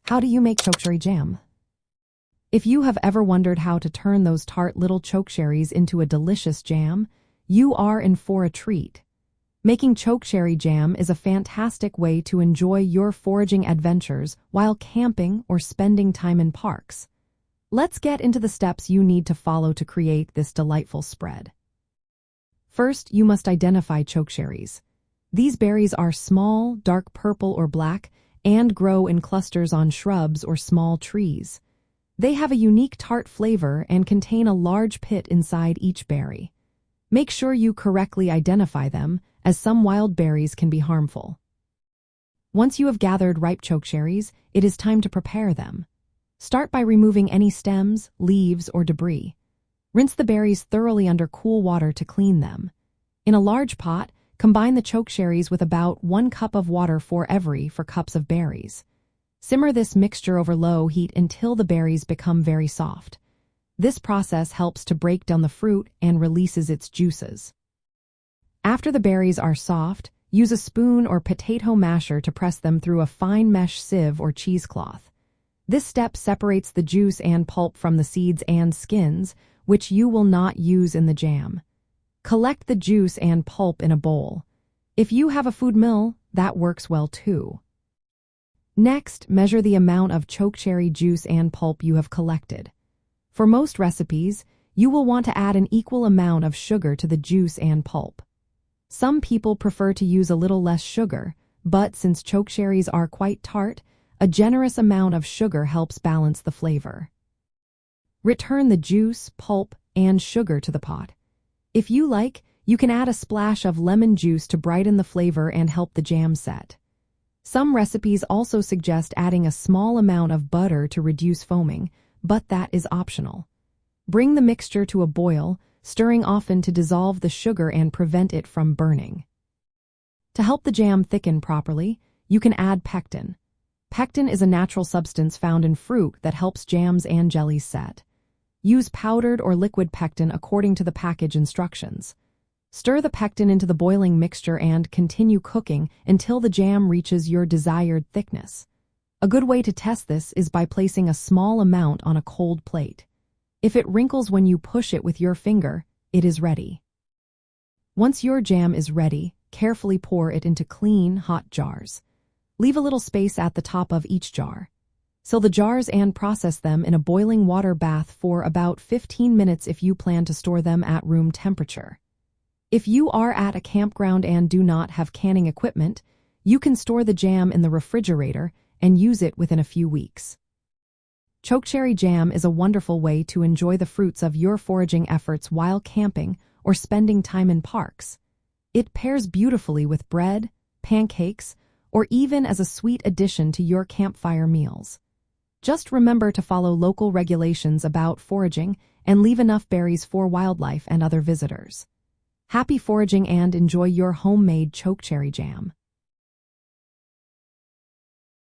How do you make chokecherry jam? If you have ever wondered how to turn those tart little chokecherries into a delicious jam, you are in for a treat. Making chokecherry jam is a fantastic way to enjoy your foraging adventures while camping or spending time in parks. Let's get into the steps you need to follow to create this delightful spread. First, you must identify chokecherries. These berries are small, dark purple or black, and grow in clusters on shrubs or small trees. They have a unique tart flavor and contain a large pit inside each berry. Make sure you correctly identify them, as some wild berries can be harmful. Once you have gathered ripe chokecherries, it is time to prepare them. Start by removing any stems, leaves, or debris. Rinse the berries thoroughly under cool water to clean them. In a large pot, combine the chokecherries with about 1 cup of water for every 4 cups of berries. Simmer this mixture over low heat until the berries become very soft. This process helps to break down the fruit and releases its juices. After the berries are soft, use a spoon or potato masher to press them through a fine mesh sieve or cheesecloth. This step separates the juice and pulp from the seeds and skins, which you will not use in the jam. Collect the juice and pulp in a bowl. If you have a food mill, that works well too. Next, measure the amount of chokecherry juice and pulp you have collected. For most recipes, you will want to add an equal amount of sugar to the juice and pulp. Some people prefer to use a little less sugar, but since chokecherries are quite tart, a generous amount of sugar helps balance the flavor. Return the juice, pulp, and sugar to the pot. If you like, you can add a splash of lemon juice to brighten the flavor and help the jam set. Some recipes also suggest adding a small amount of butter to reduce foaming, but that is optional. Bring the mixture to a boil, stirring often to dissolve the sugar and prevent it from burning. To help the jam thicken properly, you can add pectin. Pectin is a natural substance found in fruit that helps jams and jellies set. Use powdered or liquid pectin according to the package instructions. Stir the pectin into the boiling mixture and continue cooking until the jam reaches your desired thickness. A good way to test this is by placing a small amount on a cold plate. If it wrinkles when you push it with your finger, it is ready. Once your jam is ready, carefully pour it into clean, hot jars. Leave a little space at the top of each jar. Seal the jars and process them in a boiling water bath for about 15 minutes if you plan to store them at room temperature. If you are at a campground and do not have canning equipment, you can store the jam in the refrigerator and use it within a few weeks. Chokecherry jam is a wonderful way to enjoy the fruits of your foraging efforts while camping or spending time in parks. It pairs beautifully with bread, pancakes, or even as a sweet addition to your campfire meals. Just remember to follow local regulations about foraging and leave enough berries for wildlife and other visitors. Happy foraging and enjoy your homemade chokecherry jam.